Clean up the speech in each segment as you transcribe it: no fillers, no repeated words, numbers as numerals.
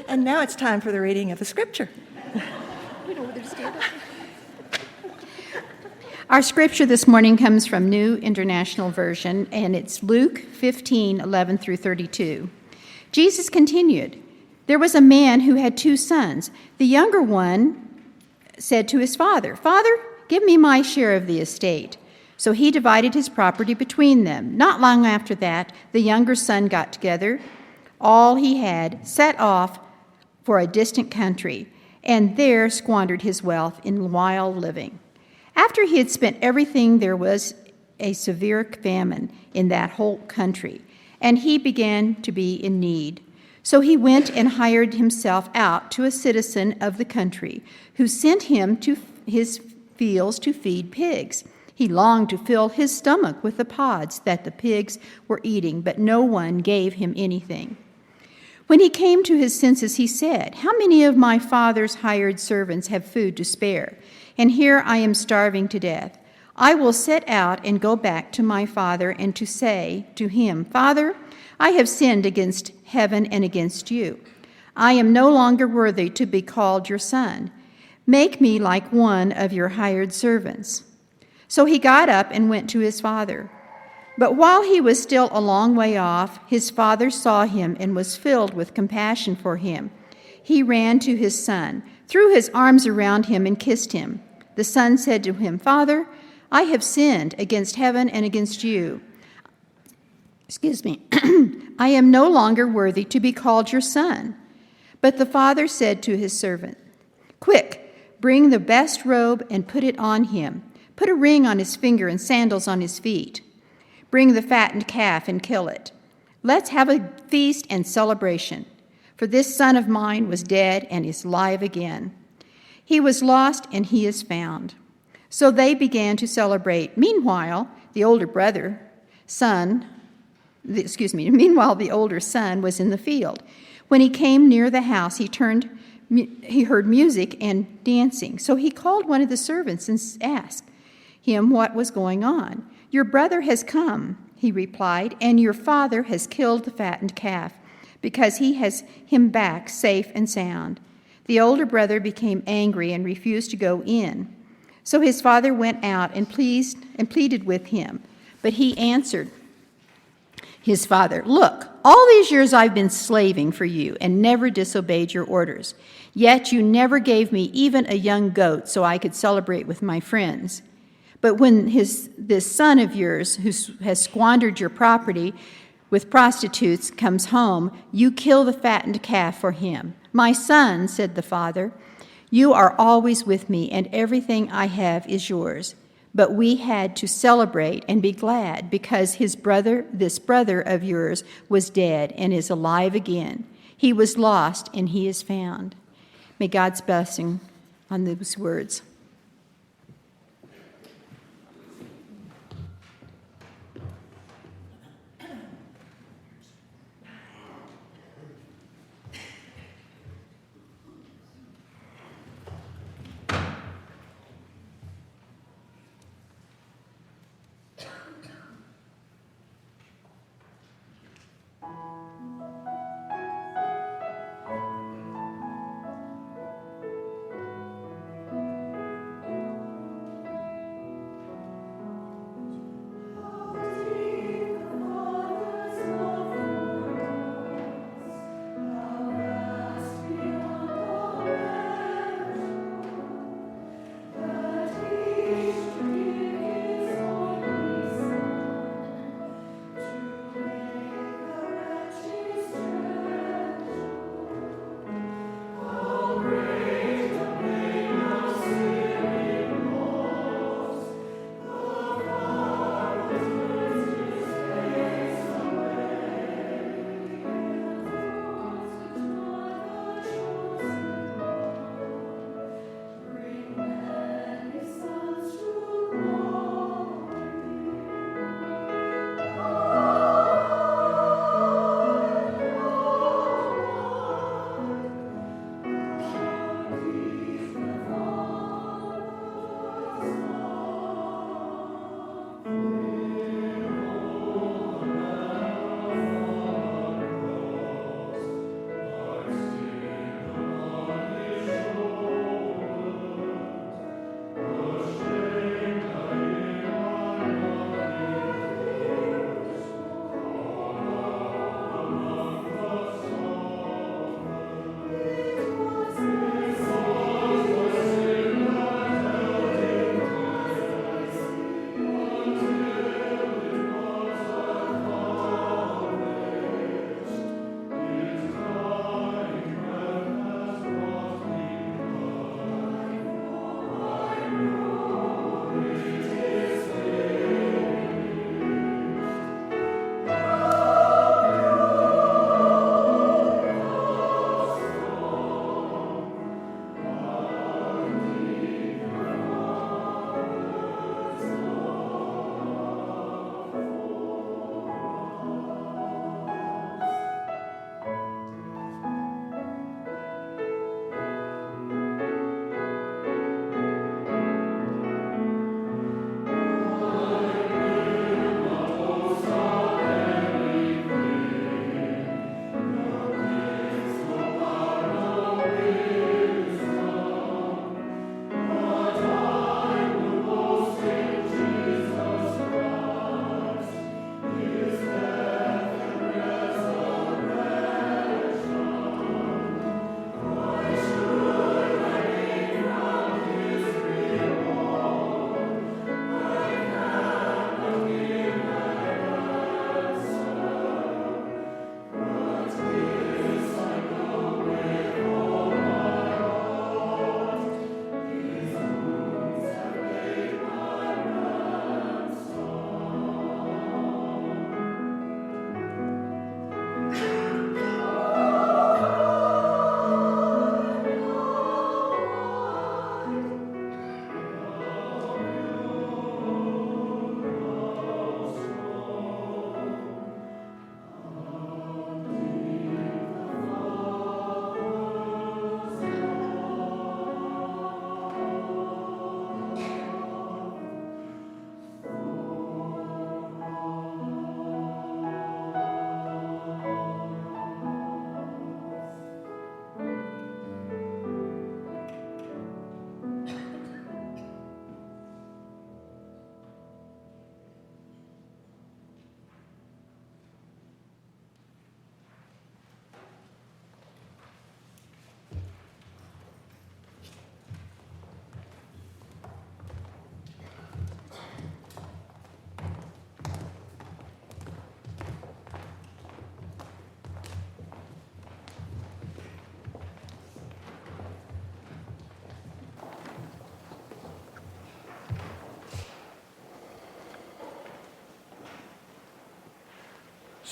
And now it's time for the reading of the scripture. We know whether to stand up. Our scripture this morning comes from New International Version, and it's Luke 15:11 through 32. Jesus continued, "There was a man who had 2 sons. The younger one said to his father, 'Father, give me my share of the estate.' So he divided his property between them. Not long after that, the younger son got together all he had, set off for a distant country, and there squandered his wealth in wild living. After he had spent everything, there was a severe famine in that whole country, and he began to be in need. So he went and hired himself out to a citizen of the country, who sent him to his fields to feed pigs. He longed to fill his stomach with the pods that the pigs were eating, but no one gave him anything. When he came to his senses, he said, 'How many of my father's hired servants have food to spare? And here I am starving to death. I will set out and go back to my father and to say to him, Father, I have sinned against heaven and against you. I am no longer worthy to be called your son. Make me like one of your hired servants.' So he got up and went to his father. But while he was still a long way off, his father saw him and was filled with compassion for him. He ran to his son, threw his arms around him, and kissed him. The son said to him, 'Father, I have sinned against heaven and against you. I am no longer worthy to be called your son.' But the father said to his servant, 'Quick, bring the best robe and put it on him. Put a ring on his finger and sandals on his feet. Bring the fattened calf and kill it. Let's have a feast and celebration. For this son of mine was dead and is alive again. He was lost and he is found.' So they began to celebrate. Meanwhile, the older son was in the field. When he came near the house, he heard music and dancing. So he called one of the servants and asked him what was going on. 'Your brother has come,' he replied, 'and your father has killed the fattened calf, because he has him back safe and sound.' The older brother became angry and refused to go in. So his father went out and pleaded with him. But he answered his father, 'Look, all these years I've been slaving for you and never disobeyed your orders. Yet you never gave me even a young goat so I could celebrate with my friends. But when this son of yours, who has squandered your property with prostitutes, comes home, you kill the fattened calf for him.' 'My son,' said the father, 'you are always with me, and everything I have is yours.' But we had to celebrate and be glad, because this brother of yours was dead and is alive again. He was lost and he is found." May God's blessing on those words.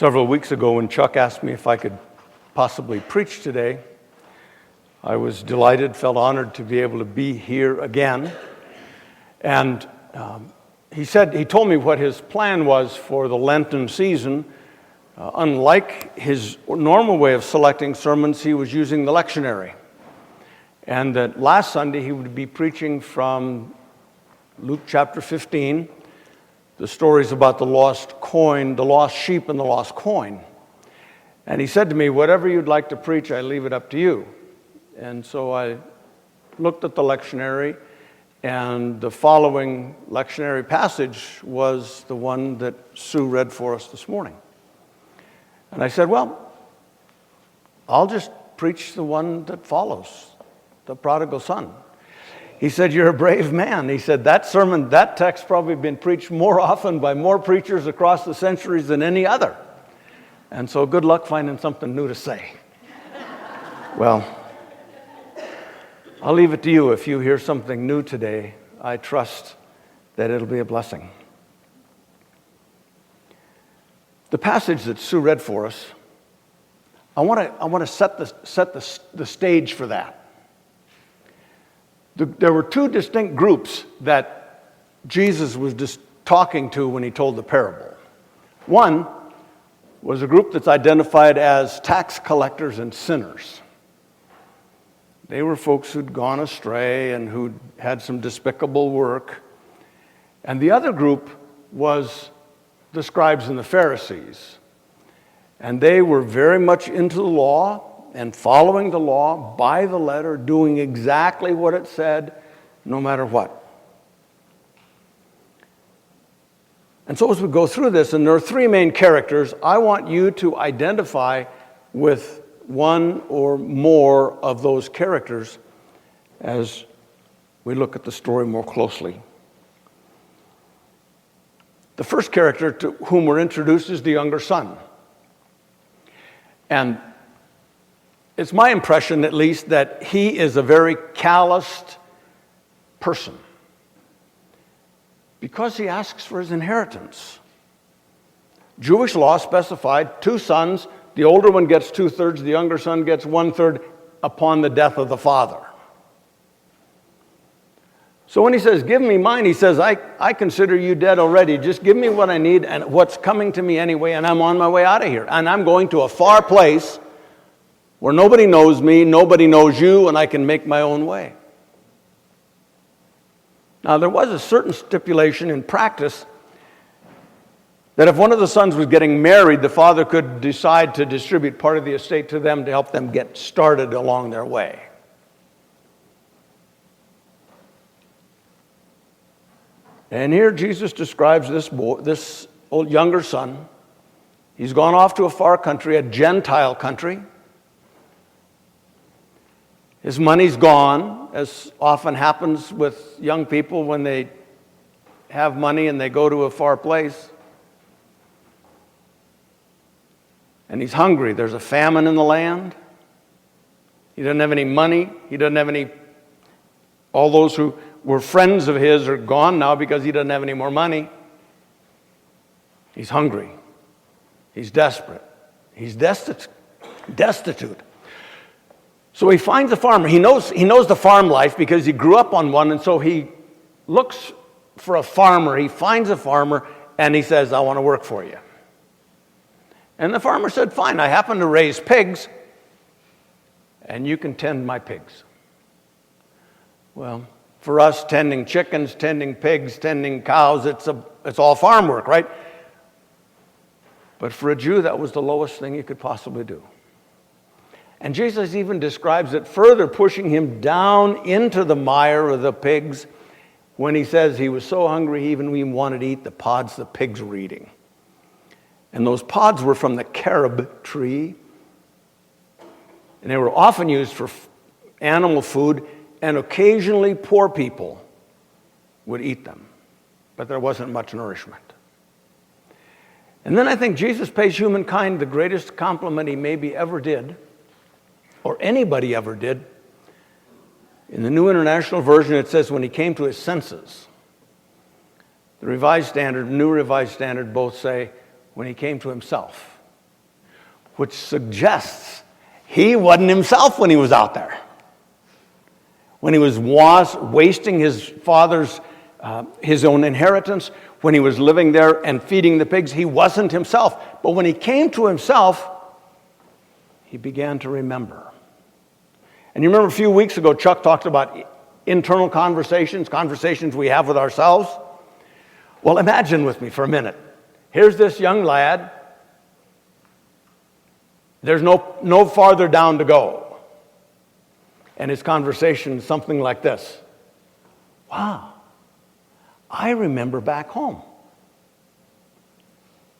Several weeks ago, when Chuck asked me if I could possibly preach today, I was delighted, felt honored to be able to be here again. And he told me what his plan was for the Lenten season. Unlike his normal way of selecting sermons, he was using the lectionary. And that last Sunday he would be preaching from Luke chapter 15, the stories about the lost coin, the lost sheep and the lost coin. And he said to me, whatever you'd like to preach, I leave it up to you. And so I looked at the lectionary, and the following lectionary passage was the one that Sue read for us this morning. And I said, well, I'll just preach the one that follows, the prodigal son. He said, you're a brave man. He said, that sermon, that text probably been preached more often by more preachers across the centuries than any other. And so good luck finding something new to say. Well, I'll leave it to you. If you hear something new today, I trust that it'll be a blessing. The passage that Sue read for us, I want to set the stage for that. There were two distinct groups that Jesus was just talking to when he told the parable. One was a group that's identified as tax collectors and sinners. They were folks who'd gone astray and who'd had some despicable work. And the other group was the scribes and the Pharisees. And they were very much into the law and following the law by the letter, doing exactly what it said, no matter what. And so as we go through this, and there are three main characters, I want you to identify with one or more of those characters as we look at the story more closely. The first character to whom we're introduced is the younger son. And it's my impression, at least, that he is a very calloused person because he asks for his inheritance. Jewish law specified 2 sons. The older one gets 2/3, the younger son gets 1/3 upon the death of the father. So when he says, give me mine, he says, I consider you dead already. Just give me what I need and what's coming to me anyway, and I'm on my way out of here. And I'm going to a far place where nobody knows me, nobody knows you, and I can make my own way. Now, there was a certain stipulation in practice that if one of the sons was getting married, the father could decide to distribute part of the estate to them to help them get started along their way. And here Jesus describes this old younger son. He's gone off to a far country, a Gentile country. His money's gone, as often happens with young people when they have money and they go to a far place. And he's hungry. There's a famine in the land. He doesn't have any money. He doesn't have any... All those who were friends of his are gone now because he doesn't have any more money. He's hungry. He's desperate. He's destitute. So he finds a farmer. He knows the farm life because he grew up on one, and so he looks for a farmer. He finds a farmer, and he says, I want to work for you. And the farmer said, fine, I happen to raise pigs, and you can tend my pigs. Well, for us, tending chickens, tending pigs, tending cows, it's all farm work, right? But for a Jew, that was the lowest thing you could possibly do. And Jesus even describes it further, pushing him down into the mire of the pigs when he says he was so hungry he even wanted to eat the pods the pigs were eating. And those pods were from the carob tree, and they were often used for animal food, and occasionally poor people would eat them, but there wasn't much nourishment. And then I think Jesus pays humankind the greatest compliment he maybe ever did, or anybody ever did. In the New International Version, it says when he came to his senses. The Revised Standard, New Revised Standard both say when he came to himself. which suggests he wasn't himself when he was out there. When he was wasting his father's, his own inheritance, when he was living there and feeding the pigs, he wasn't himself. But when he came to himself, he began to remember. And you remember a few weeks ago, Chuck talked about internal conversations we have with ourselves. Well, imagine with me for a minute. Here's this young lad. There's no farther down to go. And his conversation is something like this. Wow, I remember back home.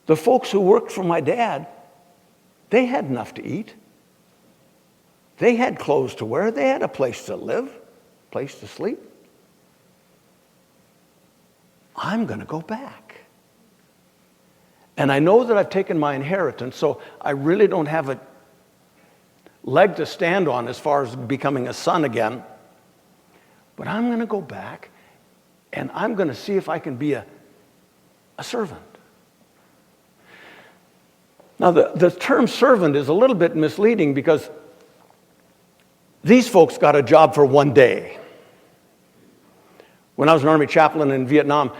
The folks who worked for my dad, they had enough to eat. They had clothes to wear. They had a place to live, a place to sleep. I'm going to go back. And I know that I've taken my inheritance, so I really don't have a leg to stand on as far as becoming a son again. But I'm going to go back, and I'm going to see if I can be a servant. Now, the term servant is a little bit misleading because these folks got a job for one day. When I was an Army chaplain in Vietnam,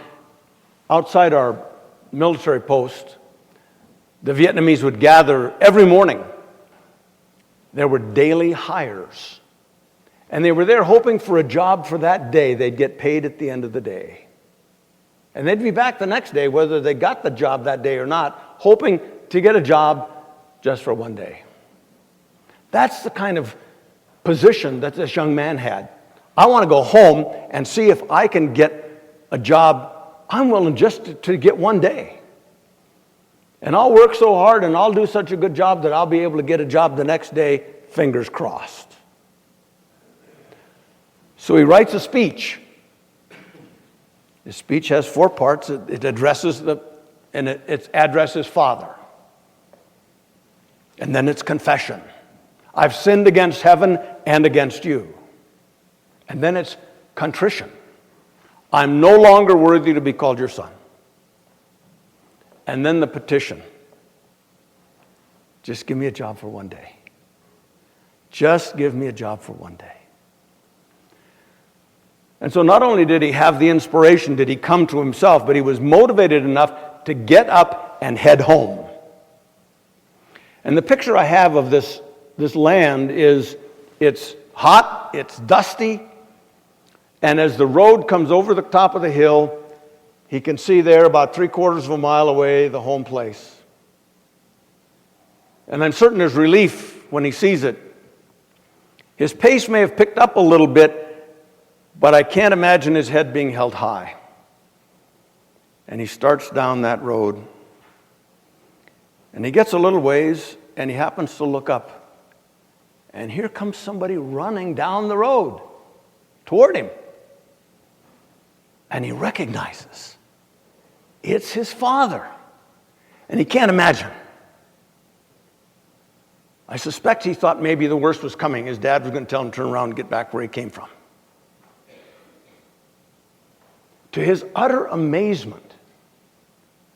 outside our military post, the Vietnamese would gather every morning. There were daily hires. And they were there hoping for a job for that day. They'd get paid at the end of the day. And they'd be back the next day, whether they got the job that day or not, hoping to get a job just for one day. That's the kind of position that this young man had. I want to go home and see if I can get a job. I'm willing just to get one day. And I'll work so hard and I'll do such a good job that I'll be able to get a job the next day, fingers crossed. So he writes a speech. His speech has 4 parts. It addresses it addresses Father. And then it's confession. I've sinned against heaven and against you. And then it's contrition. I'm no longer worthy to be called your son. And then the petition. Just give me a job for one day. Just give me a job for one day. And so not only did he have the inspiration, did he come to himself, but he was motivated enough to get up and head home. And the picture I have of this land is it's hot, it's dusty, and as the road comes over the top of the hill, he can see there about 3/4 of a mile away the home place. And I'm certain there's relief when he sees it. His pace may have picked up a little bit, but I can't imagine his head being held high. And he starts down that road. And he gets a little ways, and he happens to look up. And here comes somebody running down the road toward him. And he recognizes it's his father. And he can't imagine. I suspect he thought maybe the worst was coming. His dad was going to tell him to turn around and get back where he came from. To his utter amazement,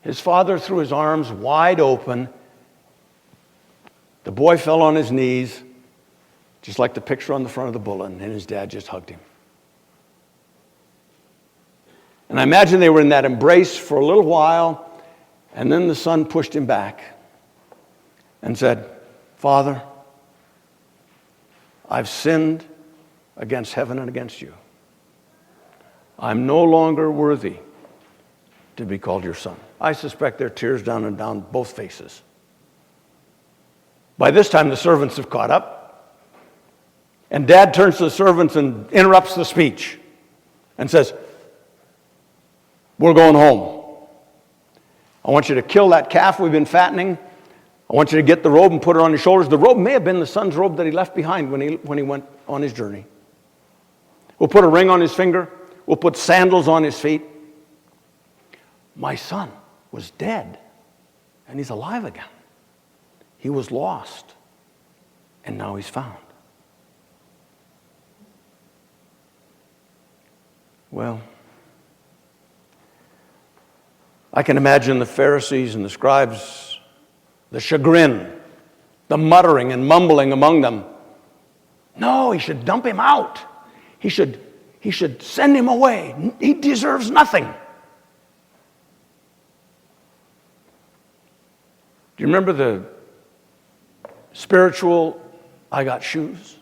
his father threw his arms wide open. The boy fell on his knees, just like the picture on the front of the bulletin, and his dad just hugged him. And I imagine they were in that embrace for a little while, and then the son pushed him back and said, Father, I've sinned against heaven and against you. I'm no longer worthy to be called your son. I suspect there are tears down both faces. By this time, the servants have caught up. And Dad turns to the servants and interrupts the speech and says, we're going home. I want you to kill that calf we've been fattening. I want you to get the robe and put it on your shoulders. The robe may have been the son's robe that he left behind when he went on his journey. We'll put a ring on his finger. We'll put sandals on his feet. My son was dead, and he's alive again. He was lost, and now he's found. Well, I can imagine the Pharisees and the scribes, the chagrin the muttering and mumbling among them. No, he should dump him out. He should send him away. He deserves nothing. Do you remember the spiritual, I got shoes,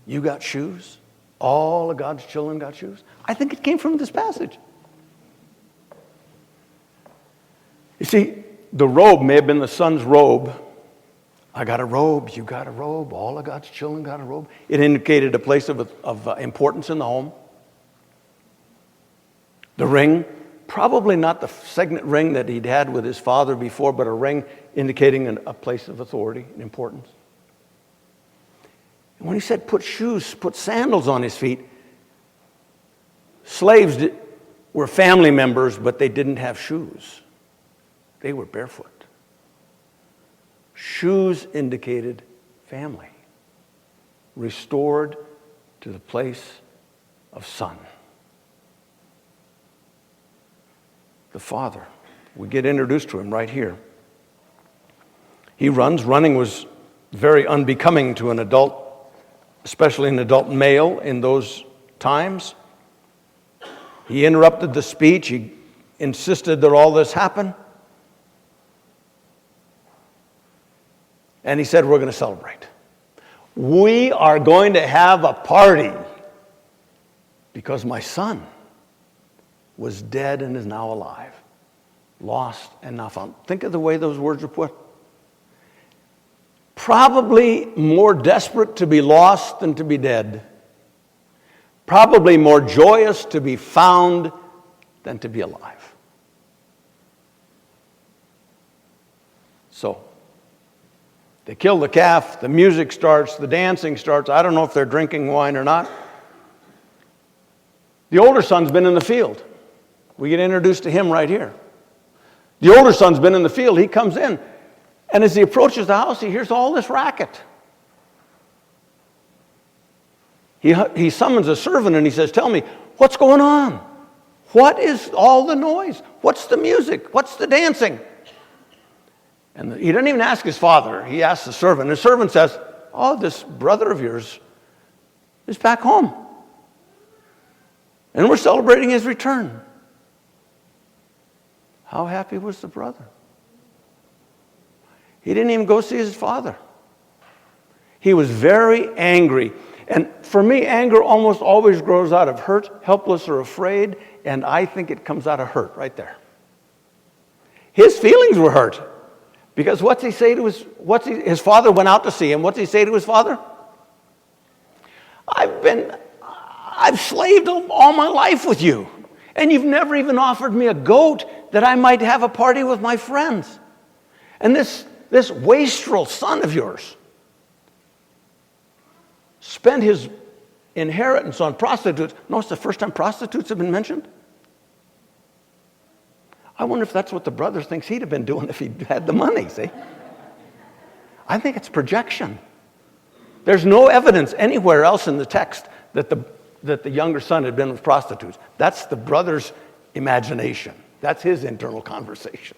you got shoes, all of God's children got shoes? I think it came from this passage. You see, the robe may have been the son's robe. I got a robe, you got a robe, all of God's children got a robe. It indicated a place of importance in the home. The ring, probably not the signet ring that he'd had with his father before, but a ring indicating a place of authority and importance. And when he said put shoes, put sandals on his feet, slaves were family members, but they didn't have shoes. They were barefoot. Shoes indicated family, restored to the place of son. The father, we get introduced to him right here. He runs. Running was very unbecoming to an adult, especially an adult male in those times. He interrupted the speech. He insisted that all this happen. And he said, we're going to celebrate. We are going to have a party because my son was dead and is now alive, lost and now found. Think of the way those words are put. Probably more desperate to be lost than to be dead. Probably more joyous to be found than to be alive. So, they kill the calf, the music starts, the dancing starts. I don't know if they're drinking wine or not. The older son's been in the field. We get introduced to him right here. The older son's been in the field. He comes in, and as he approaches the house, he hears all this racket. He summons a servant and he says, tell me, what's going on? What is all the noise? What's the music? What's the dancing? And he didn't even ask his father. He asked the servant. The servant says, oh, this brother of yours is back home. And we're celebrating his return. How happy was the brother? He didn't even go see his father. He was very angry. And for me, anger almost always grows out of hurt, helpless, or afraid. And I think it comes out of hurt right there. His feelings were hurt. Because what's he say to his father went out to see him. What's he say to his father? I've slaved all my life with you. And you've never even offered me a goat that I might have a party with my friends. And this wastrel son of yours spent his inheritance on prostitutes. Notice the first time prostitutes have been mentioned. I wonder if that's what the brother thinks he'd have been doing if he'd had the money, see? I think it's projection. There's no evidence anywhere else in the text that the younger son had been with prostitutes. That's the brother's imagination. That's his internal conversation.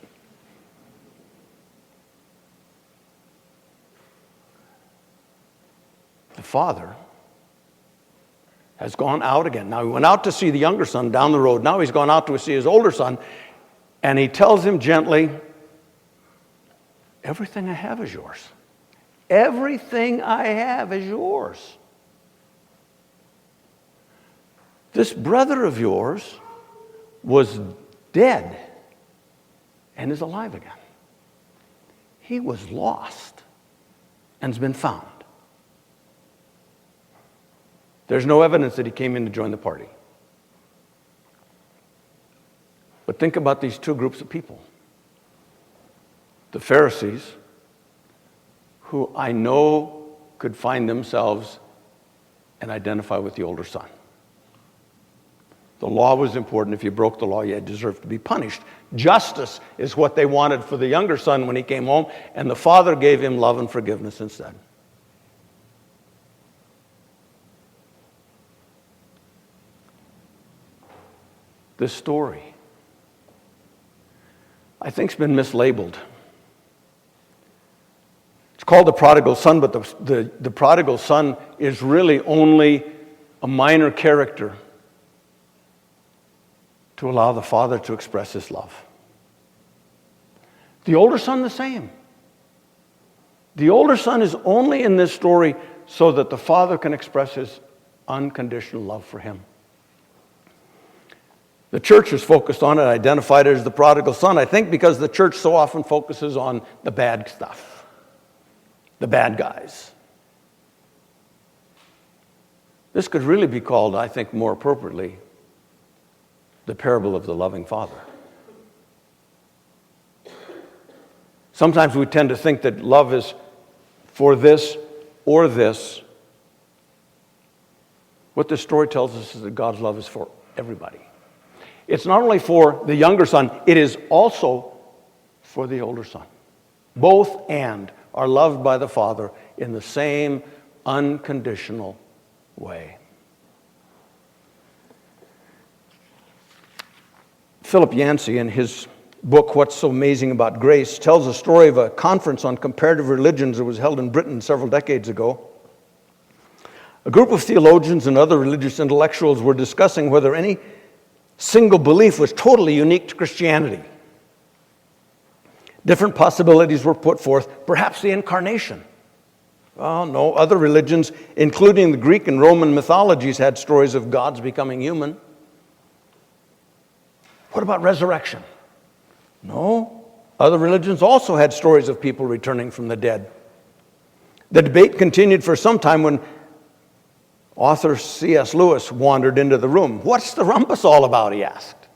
The father has gone out again. Now, he went out to see the younger son down the road. Now he's gone out to see his older son. And he tells him gently, everything I have is yours. Everything I have is yours. This brother of yours was dead and is alive again. He was lost and has been found. There's no evidence that he came in to join the party. But think about these two groups of people. The Pharisees, who I know could find themselves and identify with the older son. The law was important. If you broke the law, you deserved to be punished. Justice is what they wanted for the younger son when he came home, and the father gave him love and forgiveness instead. This story, I think, has been mislabeled. It's called the prodigal son, but the prodigal son is really only a minor character to allow the father to express his love. The older son, the same. The older son is only in this story so that the father can express his unconditional love for him. The church is focused on it, identified it as the prodigal son, I think because the church so often focuses on the bad stuff, the bad guys. This could really be called, I think more appropriately, the parable of the loving father. Sometimes we tend to think that love is for this or this. What this story tells us is that God's love is for everybody. It's not only for the younger son, it is also for the older son. Both and are loved by the Father in the same unconditional way. Philip Yancey, in his book, What's So Amazing About Grace, tells a story of a conference on comparative religions that was held in Britain several decades ago. A group of theologians and other religious intellectuals were discussing whether any single belief was totally unique to Christianity. Different possibilities were put forth, perhaps the incarnation. Well, no, other religions, including the Greek and Roman mythologies, had stories of gods becoming human. What about resurrection? No, other religions also had stories of people returning from the dead. The debate continued for some time when author C.S. Lewis wandered into the room. "What's the rumpus all about?" he asked.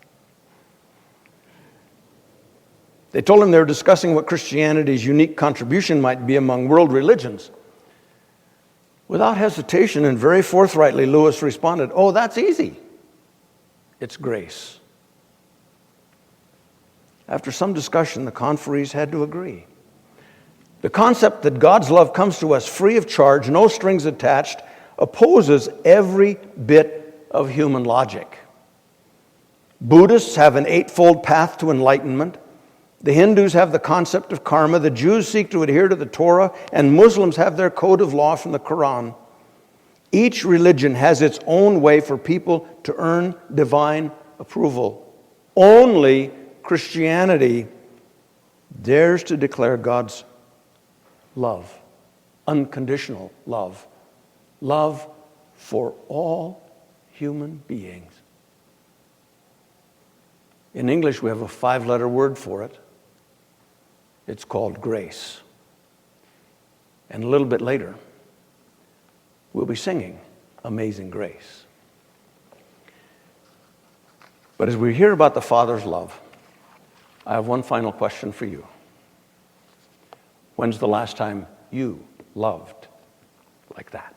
They told him they were discussing what Christianity's unique contribution might be among world religions. Without hesitation and very forthrightly, Lewis responded, "Oh, that's easy. It's grace." After some discussion, the conferees had to agree. The concept that God's love comes to us free of charge, no strings attached, opposes every bit of human logic. Buddhists have an eightfold path to enlightenment. The Hindus have the concept of karma. The Jews seek to adhere to the Torah, and Muslims have their code of law from the Quran. Each religion has its own way for people to earn divine approval. Only Christianity dares to declare God's love, unconditional love, love for all human beings. In English, we have a 5-letter word for it. It's called grace. And a little bit later, we'll be singing Amazing Grace. But as we hear about the Father's love, I have one final question for you. When's the last time you loved like that?